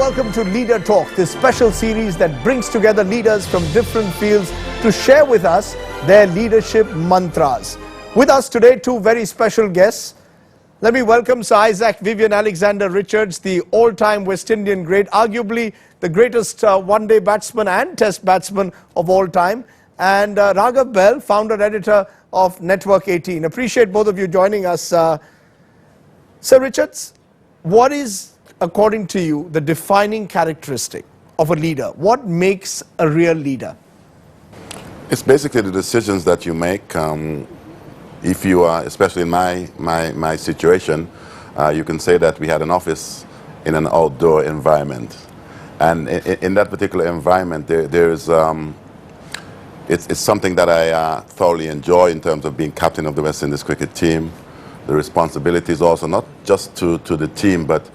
welcome to Leader Talk, this special series that brings together leaders from different fields to share with us their leadership mantras. With us today, two very special guests. Let me welcome Sir Isaac Vivian Alexander Richards, the all-time West Indian great, arguably the greatest one-day batsman and test batsman of all time, and Raghav Bahl, founder-editor of Network 18. Appreciate both of you joining us. Sir Richards, what is, according to you, the defining characteristic of a leader? What makes a real leader? It's basically the decisions that you make. If you are, especially in my situation, you can say that we had an office in an outdoor environment. And in that particular environment, it's something that I thoroughly enjoy in terms of being captain of the West Indies cricket team. The responsibilities also not just to the team, but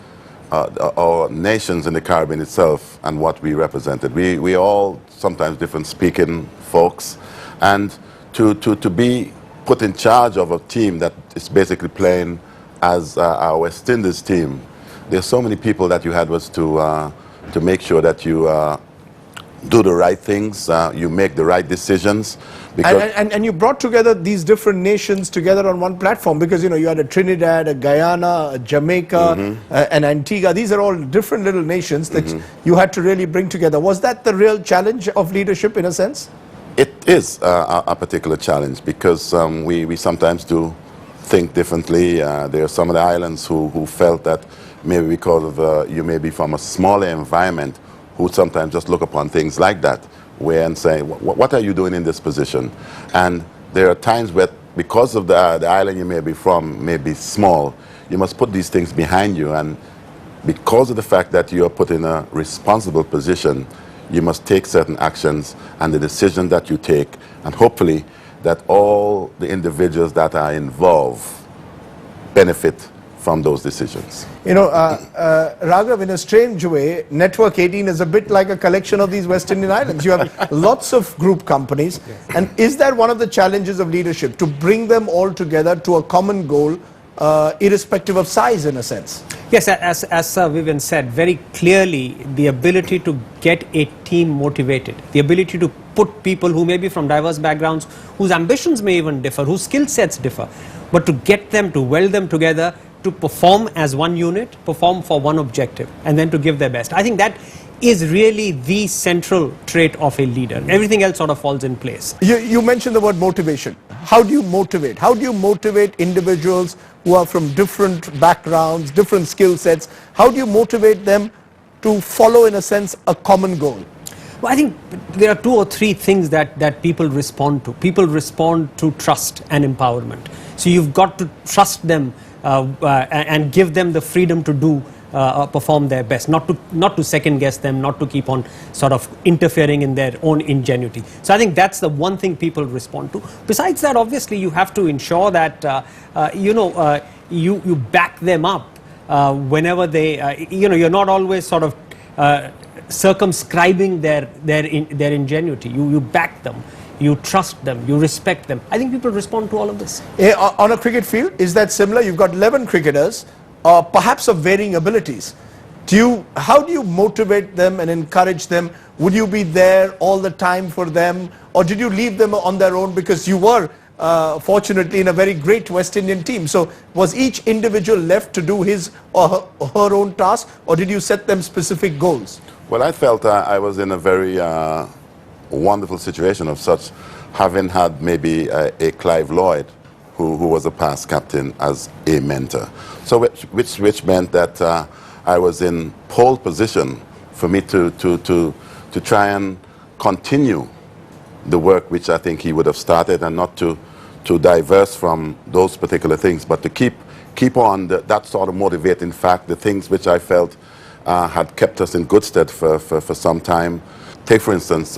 our nations in the Caribbean itself and what we represented. We all sometimes different speaking folks, and to be put in charge of a team that is basically playing as our West Indies team. There's so many people that you had was to make sure that you do the right things, you make the right decisions. And you brought together these different nations together on one platform, because you had a Trinidad, a Guyana, a Jamaica, an Antigua. These are all different little nations that you had to really bring together. Was that the real challenge of leadership in a sense? It is a particular challenge, because we sometimes do think differently. There are some of the islands who felt that maybe because of you may be from a smaller environment, who sometimes just look upon things like that, where and say, what are you doing in this position? And there are times where, because of the island you may be from, may be small, you must put these things behind you. And because of the fact that you are put in a responsible position, you must take certain actions, and the decision that you take, and hopefully that all the individuals that are involved benefit from those decisions. Raghav, in a strange way, Network 18 is a bit like a collection of these West Indian islands. You have lots of group companies. Yes. And is that one of the challenges of leadership, to bring them all together to a common goal, irrespective of size, in a sense? Yes, as Vivian said, very clearly, the ability to get a team motivated, the ability to put people who may be from diverse backgrounds, whose ambitions may even differ, whose skill sets differ, but to get them, to weld them together, to perform as one unit, perform for one objective, and then to give their best. I think that is really the central trait of a leader. Everything else sort of falls in place. You mentioned the word motivation. How do you motivate? How do you motivate individuals who are from different backgrounds, different skill sets? How do you motivate them to follow, in a sense, a common goal? Well, I think there are two or three things that people respond to. People respond to trust and empowerment. So you've got to trust them and give them the freedom to do perform their best, not to second guess them, not to keep on sort of interfering in their own ingenuity. So I think that's the one thing people respond to. Besides that, obviously you have to ensure that you back them up whenever they you're not always sort of circumscribing their ingenuity. You back them, you trust them, you respect them. I think people respond to all of this. On a cricket field, is that similar? You've got 11 cricketers, perhaps of varying abilities. How do you motivate them and encourage them? Would you be there all the time for them, or did you leave them on their own, because you were fortunately in a very great West Indian team? So was each individual left to do his or her own task, or did you set them specific goals? Well, I felt I was in a very wonderful situation of such, having had maybe a Clive Lloyd, who was a past captain, as a mentor. So which meant that I was in pole position for me to try and continue the work which I think he would have started, and not to diverse from those particular things, but to keep on that sort of motivating fact, the things which I felt had kept us in good stead for some time. Take, for instance,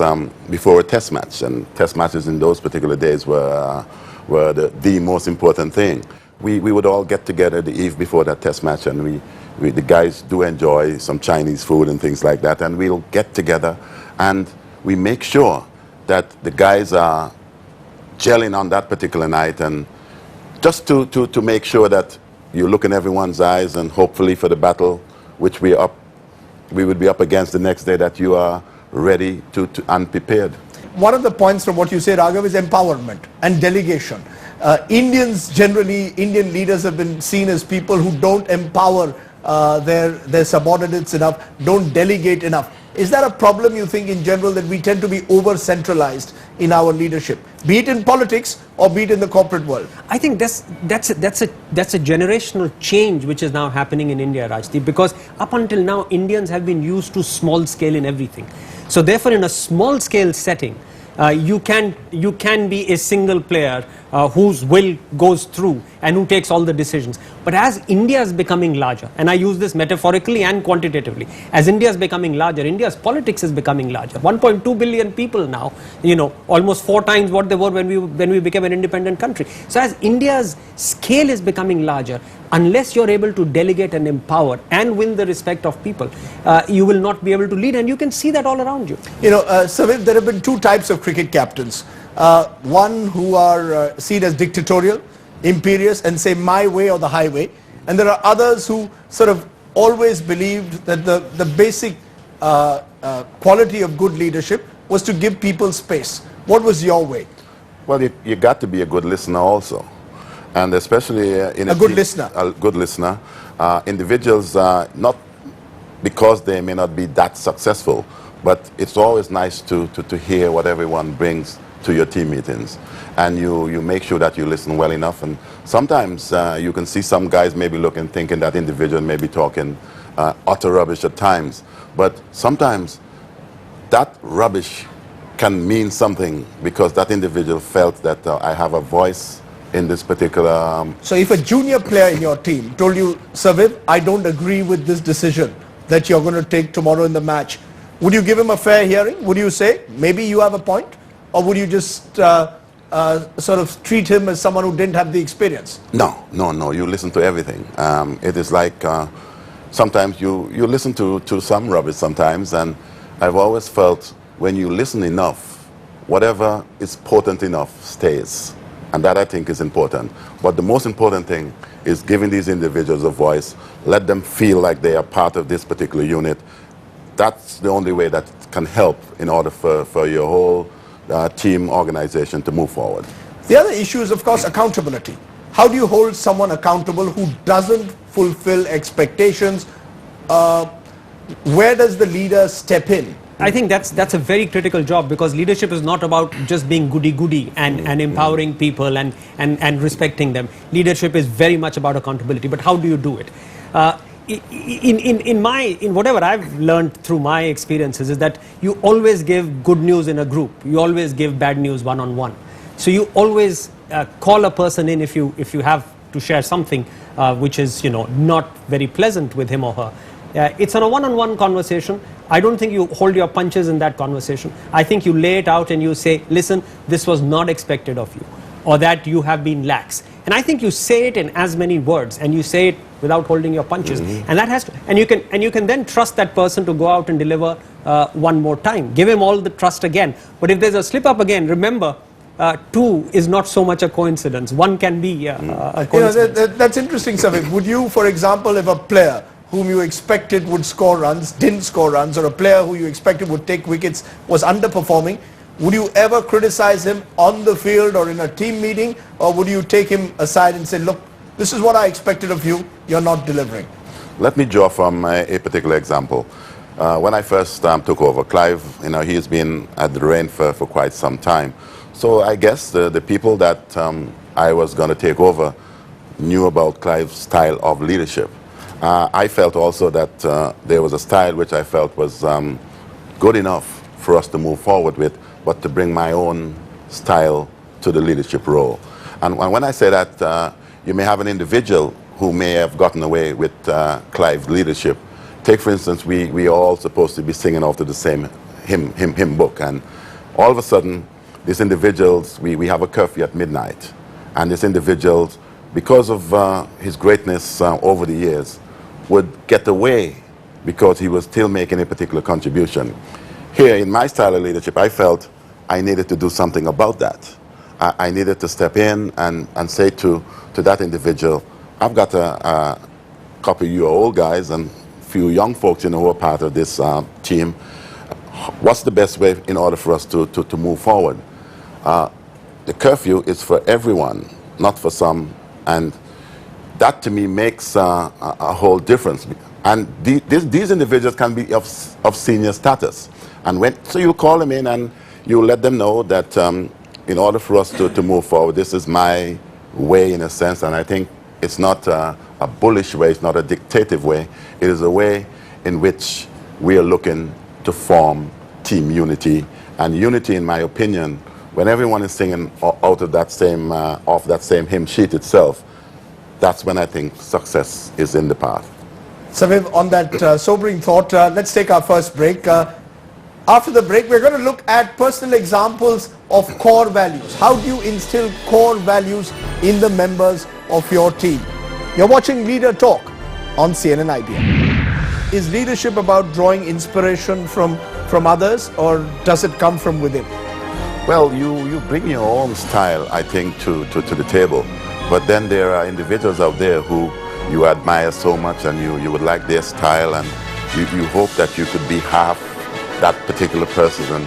before a test match, and test matches in those particular days were the most important thing. We would all get together the eve before that test match, and the guys do enjoy some Chinese food and things like that, and we'll get together and we make sure that the guys are gelling on that particular night, and just to make sure that you look in everyone's eyes, and hopefully for the battle which we're up we would be up against the next day that you are ready and prepared. One of the points from what you say, Raghav, is empowerment and delegation. Indians generally, Indian leaders have been seen as people who don't empower their subordinates enough, don't delegate enough. Is that a problem, you think, in general, that we tend to be over-centralized in our leadership, be it in politics or be it in the corporate world? I think that's a generational change which is now happening in India, Rajdeep, because up until now Indians have been used to small scale in everything. So therefore, in a small scale setting, you can be a single player whose will goes through and who takes all the decisions. But as India is becoming larger, and I use this metaphorically and quantitatively, as India is becoming larger, India's politics is becoming larger. 1.2 billion people now, almost 4 times what they were when we became an independent country. So as India's scale is becoming larger, unless you're able to delegate and empower and win the respect of people, you will not be able to lead, and you can see that all around you. Saviv, there have been 2 types of cricket captains. One who are seen as dictatorial, imperious, and say my way or the highway. And there are others who sort of always believed that the basic quality of good leadership was to give people space. What was your way? Well, you got to be a good listener also. And especially in a good listener. A good listener. Individuals, not because they may not be that successful, but it's always nice to hear what everyone brings to your team meetings. And you make sure that you listen well enough. And sometimes you can see some guys maybe looking, thinking that individual may be talking utter rubbish at times. But sometimes that rubbish can mean something because that individual felt that I have a voice in this particular... So if a junior player in your team told you, Saviv, I don't agree with this decision that you're going to take tomorrow in the match, would you give him a fair hearing? Would you say, maybe you have a point? Or would you just sort of treat him as someone who didn't have the experience? No. You listen to everything. It is like sometimes you listen to some rubbish sometimes, and I've always felt when you listen enough, whatever is potent enough stays. And that, I think, is important. But the most important thing is giving these individuals a voice, let them feel like they are part of this particular unit. That's the only way that can help in order for your whole team organization to move forward. The other issue is, of course, accountability. How do you hold someone accountable who doesn't fulfill expectations? Where does the leader step in? I think that's a very critical job, because leadership is not about just being goody-goody and empowering people and respecting them. Leadership is very much about accountability. But how do you do it? In whatever I've learned through my experiences is that you always give good news in a group. You always give bad news one-on-one. So you always call a person in if you have to share something which is not very pleasant with him or her. It's on a one-on-one conversation. I don't think you hold your punches in that conversation. I think you lay it out and you say, listen, this was not expected of you, or that you have been lax. And I think you say it in as many words, and you say it without holding your punches. And that has to, and you can then trust that person to go out and deliver one more time. Give him all the trust again. But if there's a slip up again, remember, 2 is not so much a coincidence. 1 can be a coincidence. That's interesting, Saviv. Would you, for example, if a player whom you expected would score runs, didn't score runs, or a player who you expected would take wickets was underperforming, would you ever criticize him on the field or in a team meeting, or would you take him aside and say, look, this is what I expected of you, you're not delivering? Let me draw from a particular example. When I first took over, Clive, he has been at the reign for quite some time. So I guess the people that I was going to take over knew about Clive's style of leadership. I felt also that there was a style which I felt was good enough for us to move forward with, but to bring my own style to the leadership role. And when I say that, you may have an individual who may have gotten away with Clive's leadership. Take, for instance, we are all supposed to be singing off to the same hymn book, and all of a sudden, these individuals, we have a curfew at midnight, and these individuals, because of his greatness over the years, would get away because he was still making a particular contribution. Here, in my style of leadership, I felt I needed to do something about that. I needed to step in and say to that individual, I've got a couple of you old guys, and few young folks, who are part of this team, what's the best way in order for us to move forward? The curfew is for everyone, not for some, and that to me makes a whole difference. And these individuals can be of senior status, and so you call them in and you let them know that in order for us to move forward, this is my way in a sense, and I think it's not a bullish way, it's not a dictative way, it is a way in which we are looking to form team unity. And unity, in my opinion, when everyone is singing out of that same hymn sheet itself, that's when I think success is in the path. So Viv, on that sobering thought, let's take our first break. After the break, we're going to look at personal examples of core values. How do you instill core values in the members of your team? You're watching Leader Talk on CNN-IBN. Is leadership about drawing inspiration from others, or does it come from within? Well, you bring your own style, I think, to the table. But then there are individuals out there who you admire so much, and you would like their style, and you hope that you could be half that particular person.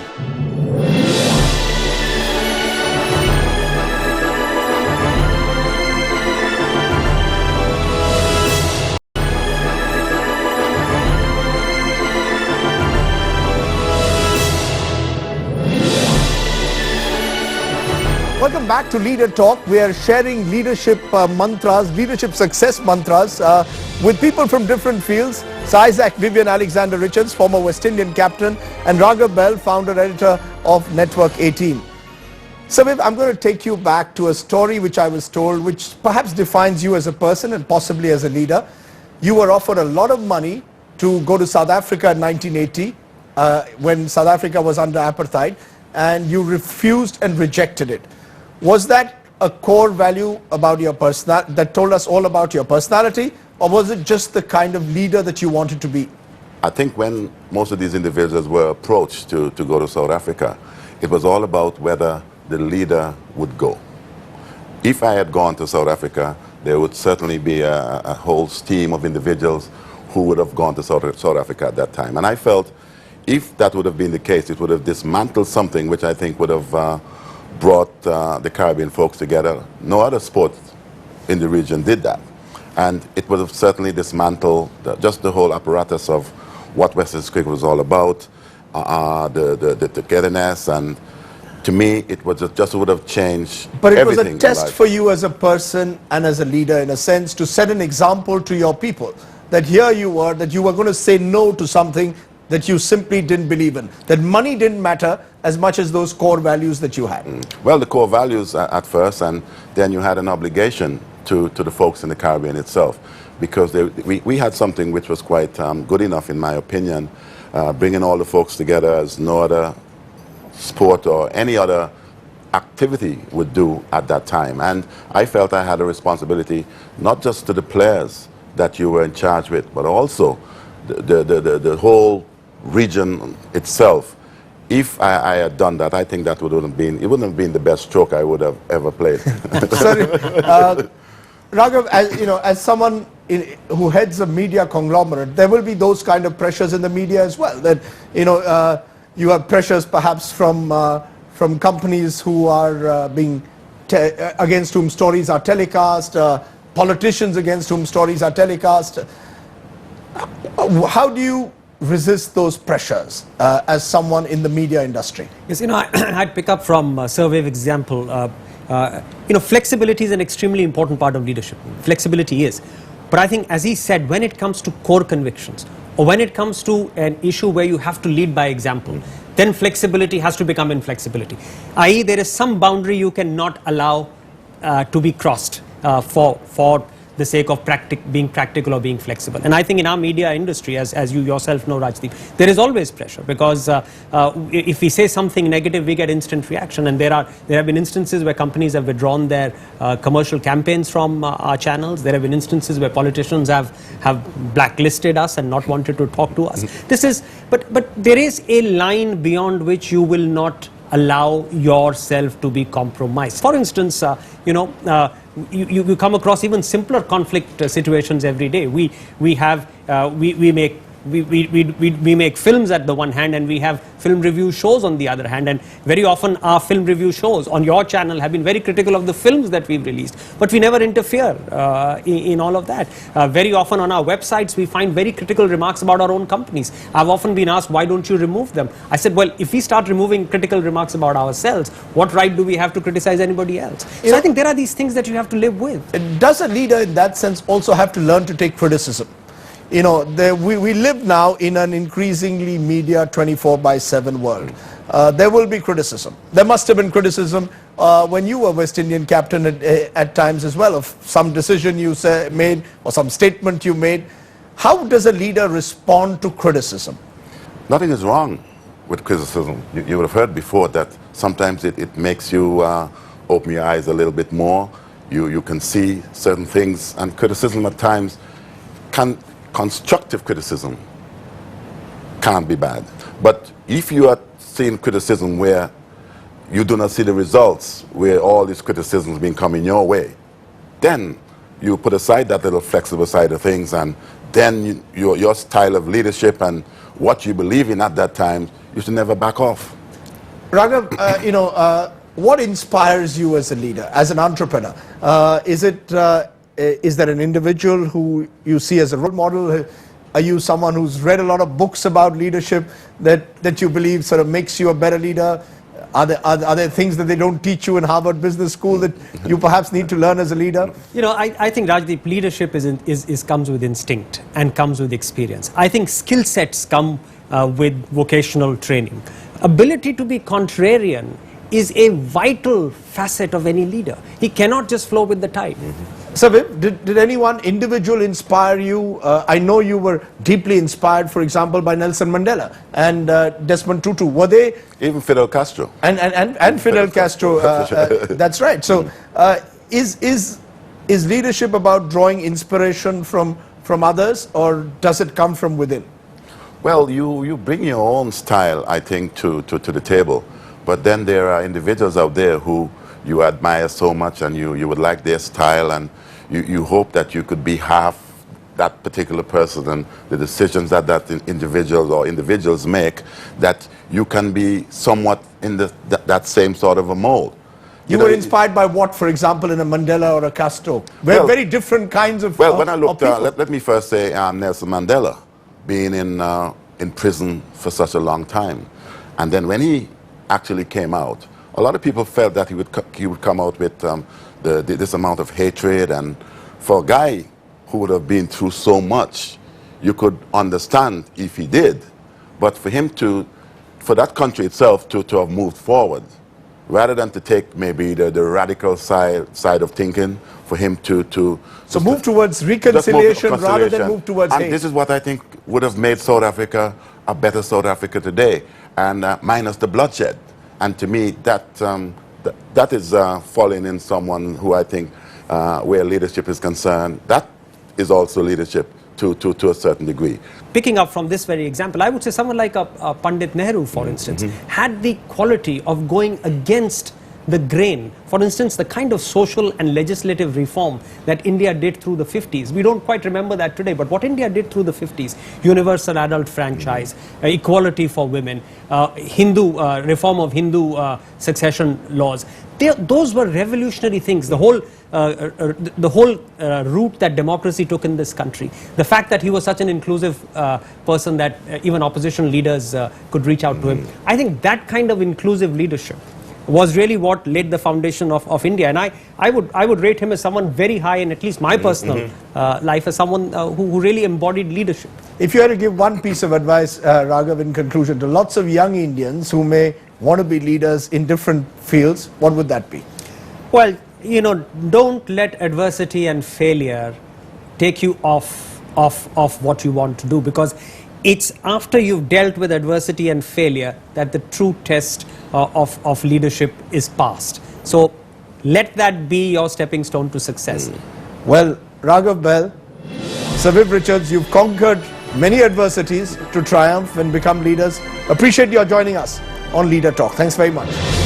Welcome back to Leader Talk. We are sharing leadership mantras, leadership success mantras with people from different fields. Sir Isaac Vivian Alexander Richards, former West Indian captain, and Raghav Bahl, founder editor of Network 18. So Viv, I'm going to take you back to a story which I was told, which perhaps defines you as a person and possibly as a leader. You were offered a lot of money to go to South Africa in 1980 when South Africa was under apartheid, and you refused and rejected it. Was that a core value about your personality that told us all about your personality, or was it just the kind of leader that you wanted to be? I think when most of these individuals were approached to go to South Africa, it was all about whether the leader would go. If I had gone to South Africa, there would certainly be a whole stream of individuals who would have gone to South Africa at that time. And I felt if that would have been the case, it would have dismantled something which I think would have brought the Caribbean folks together. No other sport in the region did that. And it would have certainly dismantled just the whole apparatus of what West Indies cricket was all about, the togetherness, and to me it was just would have changed everything. But it was a test for you as a person and as a leader, in a sense, to set an example to your people, that here you were, that you were going to say no to something that you simply didn't believe in, that money didn't matter as much as those core values that you had. Well, the core values at first, and then you had an obligation to the folks in the Caribbean itself, because we had something which was quite good enough, in my opinion, bringing all the folks together as no other sport or any other activity would do at that time. And I felt I had a responsibility, not just to the players that you were in charge with, but also the whole region itself. If I had done that, I think that wouldn't have been the best stroke I would have ever played. Sorry, Raghav, as someone who heads a media conglomerate, there will be those kind of pressures in the media as well. That you have pressures perhaps from companies who are against whom stories are telecast, politicians against whom stories are telecast. How do you resist those pressures as someone in the media industry? Yes, I'd pick up from Sir Viv's example. Flexibility is an extremely important part of leadership. Flexibility is. But I think, as he said, when it comes to core convictions, or when it comes to an issue where you have to lead by example, then flexibility has to become inflexibility. I.e., there is some boundary you cannot allow to be crossed for the sake of being practical or being flexible. And I think in our media industry, as you yourself know, Rajdeep, there is always pressure, because if we say something negative, we get instant reaction. And there have been instances where companies have withdrawn their commercial campaigns from our channels. There have been instances where politicians have blacklisted us and not wanted to talk to us. But there is a line beyond which you will not allow yourself to be compromised. For instance, you come across even simpler conflict situations every day. We make films at the one hand, and we have film review shows on the other hand, and very often our film review shows on your channel have been very critical of the films that we've released, but we never interfere in all of that. Very often on our websites we find very critical remarks about our own companies. I've often been asked, why don't you remove them? I said, well, if we start removing critical remarks about ourselves, what right do we have to criticize anybody else? So I think there are these things that you have to live with. Does a leader in that sense also have to learn to take criticism? We live now in an increasingly media 24/7 world. There will be criticism. There must have been criticism when you were West Indian captain at times as well, of some decision you made or some statement you made. How does a leader respond to criticism? Nothing is wrong with criticism. You would have heard before that sometimes it makes you open your eyes a little bit more. You can see certain things, and criticism at times constructive criticism can't be bad. But if you are seeing criticism where you do not see the results, where all these criticisms being coming your way, then you put aside that little flexible side of things, and then your style of leadership and what you believe in at that time, you should never back off. Raghav, what inspires you as a leader, as an entrepreneur? Is there an individual who you see as a role model? Are you someone who's read a lot of books about leadership that you believe sort of makes you a better leader? Are there things that they don't teach you in Harvard Business School that you perhaps need to learn as a leader? I think, Rajdeep, leadership comes with instinct and comes with experience. I think skill sets come with vocational training. Ability to be contrarian is a vital facet of any leader. He cannot just flow with the tide. So, did anyone individual inspire you? I know you were deeply inspired, for example, by Nelson Mandela and Desmond Tutu. Were they? Even Fidel Castro. And Fidel Castro. That's right. So, is leadership about drawing inspiration from others, or does it come from within? Well, you bring your own style, I think, to the table. But then there are individuals out there who you admire so much, and you would like their style, and you hope that you could be half that particular person, and the decisions that individuals make, that you can be somewhat in that same sort of a mold. You were inspired by what, for example, in a Mandela or a Castro? Very different kinds of Well, when I looked, people. let me first say Nelson Mandela, being in prison for such a long time. And then when he actually came out, a lot of people felt that he would come out with this amount of hatred, and for a guy who would have been through so much, you could understand if he did. But for him for that country itself to have moved forward, rather than to take maybe the radical side of thinking, for him to move towards reconciliation rather than move towards hate. And this is what I think would have made South Africa a better South Africa today, and minus the bloodshed. And to me, that is falling in someone who I think, where leadership is concerned, that is also leadership to a certain degree. Picking up from this very example, I would say someone like a Pandit Nehru, for instance, had the quality of going against the grain. For instance, the kind of social and legislative reform that India did through the 50s. We don't quite remember that today, but what India did through the 50s, universal adult franchise, equality for women, reform of Hindu succession laws, those were revolutionary things. The whole route that democracy took in this country, the fact that he was such an inclusive person that even opposition leaders could reach out to him, I think that kind of inclusive leadership was really what laid the foundation of India. And I would rate him as someone very high in at least my personal life, as someone who really embodied leadership. If you had to give one piece of advice, Raghav, in conclusion, to lots of young Indians who may want to be leaders in different fields, what would that be? Well, don't let adversity and failure take you off what you want to do, because it's after you've dealt with adversity and failure that the true test of leadership is passed. So let that be your stepping stone to success. Well, Raghav Bahl, Sir Viv Richards, you've conquered many adversities to triumph and become leaders. Appreciate your joining us. on Leader Talk. Thanks very much.